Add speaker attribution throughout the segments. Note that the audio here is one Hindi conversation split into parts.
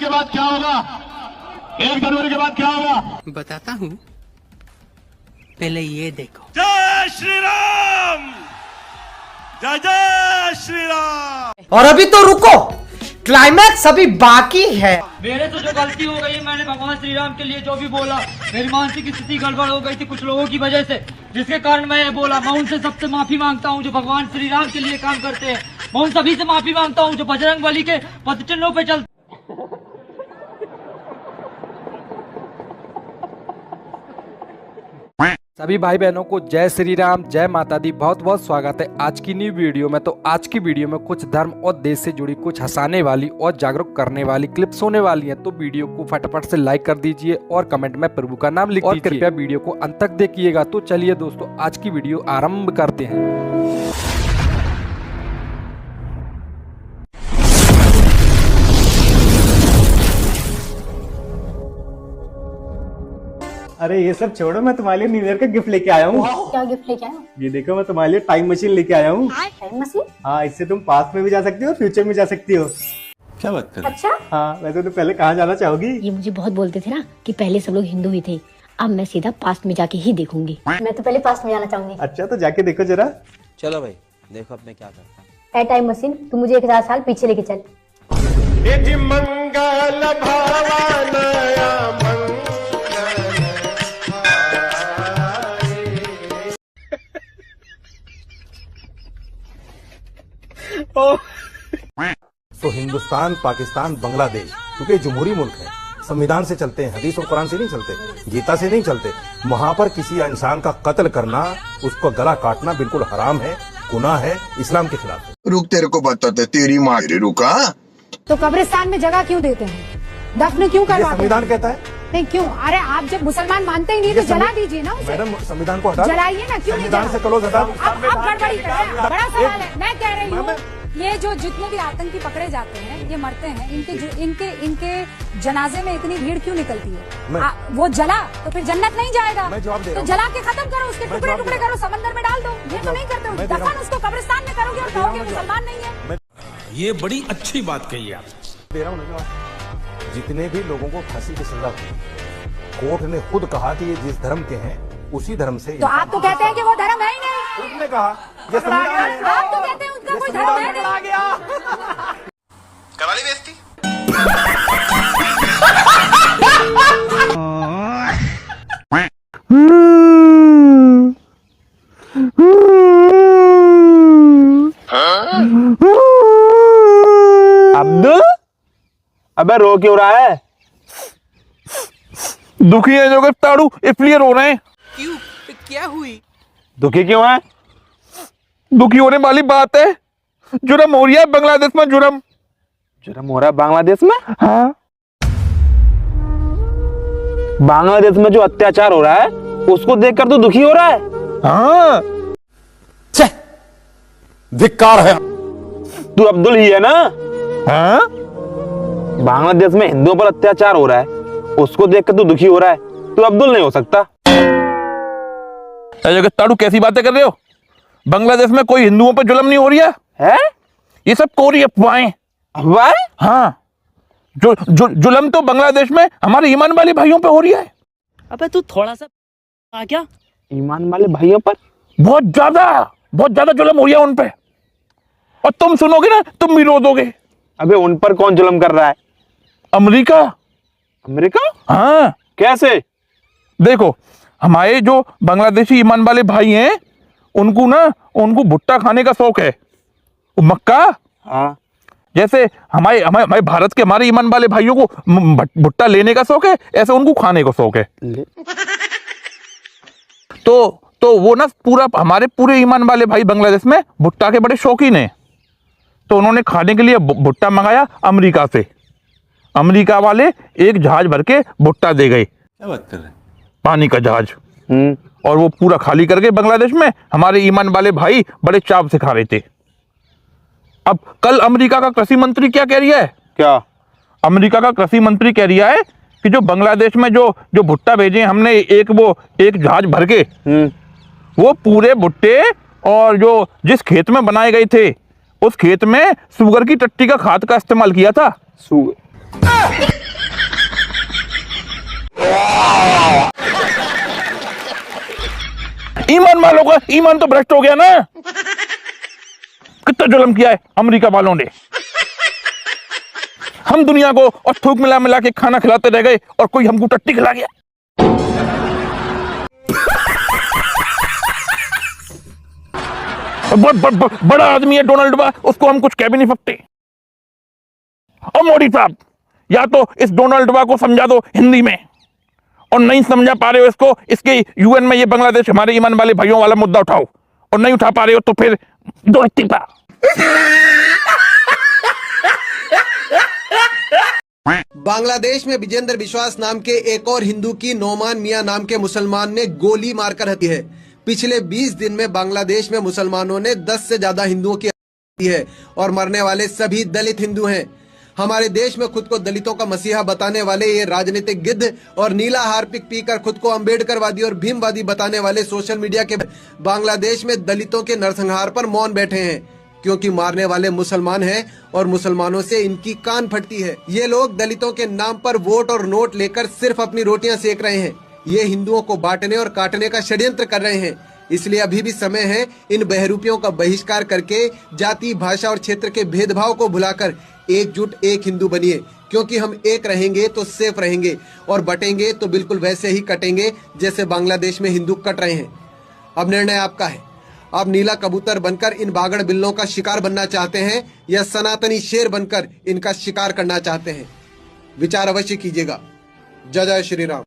Speaker 1: के बाद क्या होगा? 1 जनवरी के बाद क्या होगा?
Speaker 2: बताता हूँ, पहले ये देखो।
Speaker 3: जय श्री राम, जय जय श्री राम।
Speaker 4: और अभी तो रुको, क्लाइमैक्स अभी बाकी है।
Speaker 5: मेरे से जो गलती हो गई, मैंने भगवान श्री राम के लिए जो भी बोला, मेरी मानसिक स्थिति गड़बड़ हो गई थी कुछ लोगों की वजह से, जिसके कारण मैं ये बोला। मैं उनसे सबसे माफी मांगता हूँ जो भगवान श्री राम के लिए काम करते हैं। मैं उन सभी से माफी मांगता हूँ जो बजरंग बली के पदचिन्हों पे चलते।
Speaker 6: सभी भाई बहनों को जय श्री राम, जय माता दी। बहुत बहुत स्वागत है आज की न्यू वीडियो में। तो आज की वीडियो में कुछ धर्म और देश से जुड़ी कुछ हंसाने वाली और जागरूक करने वाली क्लिप्स होने वाली हैं। तो वीडियो को फटाफट से लाइक कर दीजिए और कमेंट में प्रभु का नाम लिख दीजिए। कृपया वीडियो को अंत तक देखिएगा। तो चलिए दोस्तों, आज की वीडियो आरंभ करते हैं।
Speaker 7: अरे ये सब छोड़ो, मैं तुम्हारे लिए न्यू ईयर का गिफ्ट लेके आया हूँ।
Speaker 8: क्या गिफ्ट लेके आया?
Speaker 7: ये देखो, मैं तुम्हारे लिए टाइम मशीन लेके आया हूँ।
Speaker 8: Time machine?
Speaker 7: हाँ, इससे तुम पास्ट में भी जा सकती हो, फ्यूचर में जा सकती हो।
Speaker 3: क्या बात कर रहे?
Speaker 8: अच्छा।
Speaker 7: हाँ, वैसे तुम पहले कहाँ जाना चाहोगी?
Speaker 8: ये मुझे बहुत बोलते थे ना कि पहले सब लोग हिंदू ही थे, अब मैं सीधा पास्ट में जाके ही देखूंगी। मैं तो पहले पास्ट में जाना चाहूंगी।
Speaker 7: अच्छा, तो जाके देखो जरा।
Speaker 2: चलो भाई, देखो अब मैं क्या करता हूँ।
Speaker 8: ए टाइम मशीन, तू मुझे 1000 साल पीछे लेके चल।
Speaker 1: मंगल भावनया
Speaker 9: तो हिंदुस्तान, पाकिस्तान, बांग्लादेश, क्योंकि जमहूरी मुल्क है, संविधान से चलते हैं, हदीस और कुरान से नहीं चलते, गीता से नहीं चलते। वहाँ पर किसी इंसान का कत्ल करना, उसको गला काटना बिल्कुल हराम है, गुनाह है, इस्लाम के खिलाफ है।
Speaker 10: रुक, तेरे को बताते, तेरी माँ रुका।
Speaker 11: तो कब्रिस्तान में जगह क्यों देते हैं? दफन क्यों करवाते हैं?
Speaker 9: संविधान कहता है।
Speaker 11: नहीं क्यों? अरे आप जब मुसलमान मानते ही नहीं तो जला दीजिए ना उसे।
Speaker 9: मैडम, संविधान को हटा,
Speaker 11: जलाइए ना। क्यों
Speaker 9: संविधान से क्लोज हटा।
Speaker 11: आप गड़बड़ी कर रहे हैं। बड़ा सवाल है। मैं कह रही हूँ, ये जो जितने भी आतंकी पकड़े जाते हैं, ये मरते हैं, इनके जनाजे में इतनी भीड़ क्यों निकलती है? वो जला तो फिर जन्नत नहीं जाएगा।
Speaker 9: मैं जवाब दे रहा
Speaker 11: तो
Speaker 9: हूं।
Speaker 11: जला के खत्म करो, उसके टुकड़े टुकड़े करो, समंदर में डाल दो। ये तो नहीं करते हो। दफन उसको कब्रिस्तान में करोगे और कहोगे मुसलमान नहीं है।
Speaker 3: ये बड़ी अच्छी बात कही आप।
Speaker 9: दे रहा हूँ। जितने भी लोगों को फांसी की सजा हुई, कोर्ट ने खुद कहा कि ये जिस धर्म के हैं उसी धर्म से।
Speaker 11: तो आप तो कहते हैं कि वो धर्म है ही नहीं।
Speaker 9: उसने कहा ये संविधान है।
Speaker 11: आप तो कहते हैं उसका कोई धर्म है नहीं।
Speaker 10: करा ली बेइज्जती।
Speaker 12: अब्दुल, अबे रो क्यों रहा है? दुखी है जो गिरफ्तारू, इसलिए रो रहे हैं।
Speaker 2: क्यों? क्या हुई?
Speaker 12: दुखी क्यों है? दुखी होने वाली बात है, जुर्म हो रही है बांग्लादेश में। जुर्म हो रहा है बांग्लादेश में? हाँ, बांग्लादेश में जो अत्याचार हो रहा है उसको देखकर तो दुखी हो रहा है। हाँ,
Speaker 9: धिक्कार है।
Speaker 12: तू अब्दुल ही है ना?
Speaker 9: हाँ?
Speaker 12: बांग्लादेश में हिंदुओं पर अत्याचार हो रहा है, उसको देखकर तू दुखी हो रहा है। तू अब्दुल नहीं हो सकता। ताड़ू, कैसी बातें कर रहे हो? बांग्लादेश में कोई हिंदुओं पर जुल्म नहीं हो रही है? ये सब कोरी अफवाहें। अफवाहें? हाँ, जुल्म तो बांग्लादेश में हमारे ईमान वाले भाइयों पे हो रही है।
Speaker 5: अबे तू थोड़ा सा क्या?
Speaker 12: ईमान वाले भाइयों पर बहुत ज्यादा जुल्म हो रही है उन पे। और तुम सुनोगे ना, तुम भी रो दोगे। अबे उन पर कौन जुल्म कर रहा है? अमेरिका। अमेरिका? हाँ। कैसे? देखो, हमारे जो बांग्लादेशी ईमान वाले भाई हैं, उनको भुट्टा खाने का शौक है। मक्का। हाँ। जैसे हमारे भारत के हमारे ईमान वाले भाइयों को भुट्टा लेने का शौक है, ऐसे उनको खाने का शौक है। तो वो ना हमारे पूरे ईमान वाले भाई बांग्लादेश में भुट्टा के बड़े शौकीन हैं। तो उन्होंने खाने के लिए भुट्टा मंगाया अमेरिका से। अमेरिका वाले एक जहाज भर के भुट्टा दे गए।
Speaker 3: क्या बात कर रहे हैं?
Speaker 12: पानी का जहाज। और वो पूरा खाली करके बांग्लादेश में हमारे ईमान वाले भाई बड़े चाव से खा रहे थे। अब कल अमेरिका का कृषि मंत्री क्या कह रही है? क्या? अमेरिका का कृषि मंत्री कह रहा है कि जो बांग्लादेश में जो भुट्टा भेजे हमने एक जहाज भर के, वो पूरे भुट्टे और जो जिस खेत में बनाए गए थे, उस खेत में शुगर की टट्टी का खाद का इस्तेमाल किया था। ईमान वालों का ईमान तो भ्रष्ट हो गया ना। कितना जुल्म किया है अमेरिका वालों ने। हम दुनिया को और थूक मिला मिला के खाना खिलाते रह गए और कोई हमको टट्टी खिला गया। बड़ा आदमी है डोनाल्ड ट्रंप, उसको हम कुछ कह भी नहीं सकते। और मोदी साहब, या तो इस डोनाल्ड ट्रंप को समझा दो हिंदी में, और नहीं समझा पा रहे हो इसको, इसके यूएन में ये बांग्लादेश हमारे ईमान वाले भाइयों वाला मुद्दा उठाओ, और नहीं उठा पा रहे हो तो फिर दो इस्तीफा।
Speaker 13: बांग्लादेश में विजेंद्र विश्वास नाम के एक और हिंदू की नोमान मियां नाम के मुसलमान ने गोली मारकर हत्या है। पिछले 20 दिन में बांग्लादेश में मुसलमानों ने 10 से ज्यादा हिंदुओं की हत्या की है और मरने वाले सभी दलित हिंदू हैं। हमारे देश में खुद को दलितों का मसीहा बताने वाले ये राजनीतिक गिद्ध और नीला हार्पिक पीकर खुद को अम्बेडकरवादी और भीमवादी बताने वाले सोशल मीडिया के बांग्लादेश में दलितों के नरसंहार पर मौन बैठे हैं, क्योंकि मारने वाले मुसलमान हैं और मुसलमानों से इनकी कान फटती है। ये लोग दलितों के नाम पर वोट और नोट लेकर सिर्फ अपनी रोटियां सेक रहे हैं। ये हिंदुओं को बांटने और काटने का षड्यंत्र कर रहे हैं। इसलिए अभी भी समय है इन बहरूपियों का बहिष्कार करके जाति, भाषा और क्षेत्र के भेदभाव को भुलाकर एकजुट एक हिंदू बनिए, क्योंकि हम एक रहेंगे तो सेफ रहेंगे और बटेंगे तो बिल्कुल वैसे ही कटेंगे जैसे बांग्लादेश में हिंदू कट रहे हैं। अब निर्णय आपका है। आप नीला कबूतर बनकर इन बागड़ बिल्लों का शिकार बनना चाहते हैं या सनातनी शेर बनकर इनका शिकार करना चाहते हैं? विचार अवश्य कीजिएगा। जय जय श्री राम।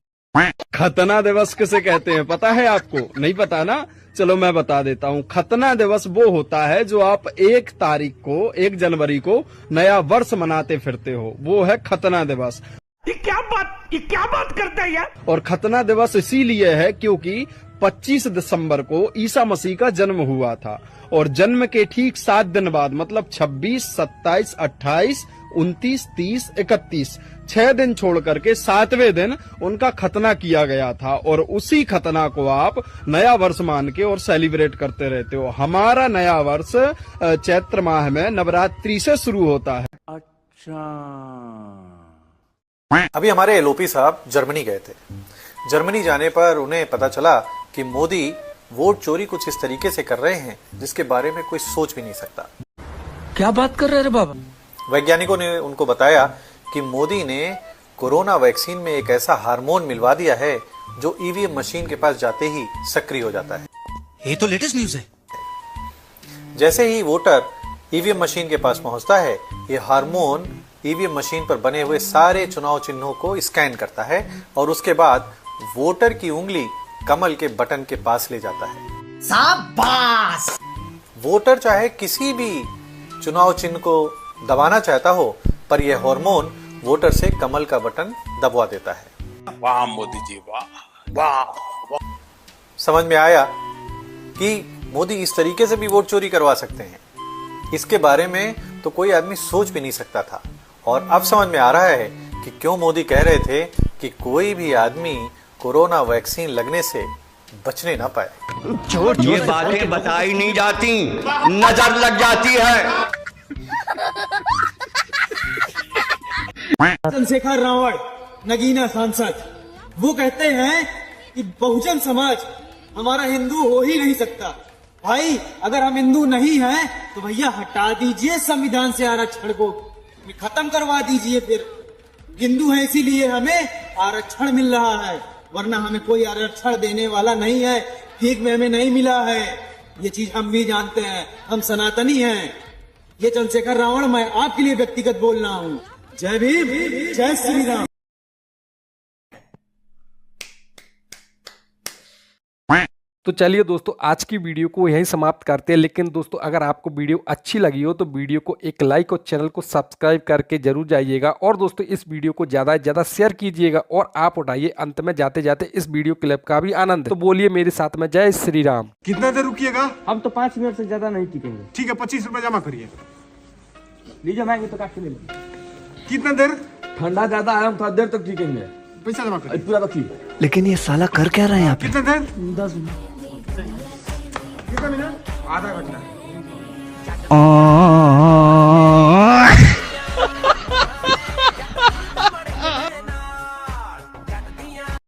Speaker 14: खतना दिवस किसे कहते हैं पता है आपको? नहीं पता ना, चलो मैं बता देता हूँ। खतना दिवस वो होता है जो आप 1 तारीख को, 1 जनवरी को नया वर्ष मनाते फिरते हो, वो है खतना दिवस। ये क्या बात करता है यार? और खतना दिवस इसीलिए है क्योंकि 25 दिसंबर को ईसा मसीह का जन्म हुआ था और जन्म के ठीक 7 दिन बाद, मतलब 26, 27, 28, 29, 30, 31, 6 दिन छोड़ करके 7वें दिन उनका खतना किया गया था और उसी खतना को आप नया वर्ष मान के और सेलिब्रेट करते रहते हो। हमारा नया वर्ष चैत्र माह में नवरात्रि से शुरू होता है।
Speaker 3: अच्छा,
Speaker 15: अभी हमारे एलओपी साहब जर्मनी गए थे। जर्मनी जाने पर उन्हें पता चला कि मोदी वोट चोरी कुछ इस तरीके से कर रहे हैं जिसके बारे में कोई सोच भी नहीं सकता।
Speaker 2: क्या बात कर रहे हैं बाबा?
Speaker 15: वैज्ञानिकों ने उनको बताया कि मोदी ने कोरोना वैक्सीन में एक ऐसा हार्मोन मिलवा दिया है जो ईवीएम मशीन के पास जाते ही सक्रिय हो जाता है।
Speaker 2: ये तो लेटेस्ट न्यूज है।
Speaker 15: जैसे ही वोटर ईवीएम मशीन के पास पहुंचता है, ये हार्मोन ईवीएम मशीन पर बने हुए सारे चुनाव चिन्हों को स्कैन करता है और उसके बाद वोटर की उंगली कमल के बटन के पास ले जाता है। शाबाश! वोटर चाहे किसी भी चुनाव चिन्ह को दबाना चाहता हो, पर यह हार्मोन वोटर से कमल का बटन दबवा देता है।
Speaker 3: वाह मोदी जी, वाह वाह।
Speaker 15: समझ में आया कि मोदी इस तरीके से भी वोट चोरी करवा सकते हैं। इसके बारे में तो कोई आदमी सोच भी नहीं सकता था और अब समझ में आ रहा है कि क्यों मोदी कह रहे थे कि कोई भी आदमी कोरोना वैक्सीन लगने से बचने ना पाए।
Speaker 16: ये बातें बताई नहीं जाती, नजर लग जाती है।
Speaker 17: चंद्रशेखर रावण, नगीना सांसद, वो कहते हैं कि बहुजन समाज हमारा हिंदू हो ही नहीं सकता। भाई अगर हम हिंदू नहीं हैं तो भैया हटा दीजिए संविधान से आरक्षण को, खत्म करवा दीजिए। फिर हिंदू है इसीलिए हमें आरक्षण मिल रहा है, वरना हमें कोई आरक्षण देने वाला नहीं है। ठीक में हमें नहीं मिला है, ये चीज हम भी जानते हैं। हम सनातनी हैं। ये चंद्रशेखर रावण, मैं आपके लिए व्यक्तिगत बोल रहा हूँ। जय भीम, जय श्री राम।
Speaker 6: तो चलिए दोस्तों, आज की वीडियो को यहीं समाप्त करते हैं। लेकिन दोस्तों, अगर आपको वीडियो अच्छी लगी हो तो वीडियो को एक लाइक और चैनल को सब्सक्राइब करके जरूर जाइएगा। और दोस्तों, इस वीडियो को ज़्यादा से ज़्यादा शेयर कीजिएगा और आप उठाइए अंत में जाते जाते इस वीडियो क्लिप का भी आनंद। तो बोलिए मेरे साथ में जय श्री राम।
Speaker 7: कितना देर रुकिएगा?
Speaker 17: हम तो 5 मिनट से ज्यादा नहीं टिकेंगे।
Speaker 7: ठीक है, 25 रुपए जमा करिए।
Speaker 17: लीजिए, महंगे तो काट के ले लीजिए।
Speaker 7: कितना देर?
Speaker 17: ठंडा ज्यादा है, हम थोड़ा देर तक टिकेंगे।
Speaker 7: पैसा जमा करिए
Speaker 17: पूरा रखिए।
Speaker 16: लेकिन ये साला कर क्या रहा है यहाँ पे?
Speaker 7: कितना देर?
Speaker 17: 10 मिनट।
Speaker 7: कितना मिनट? आधा घंटा।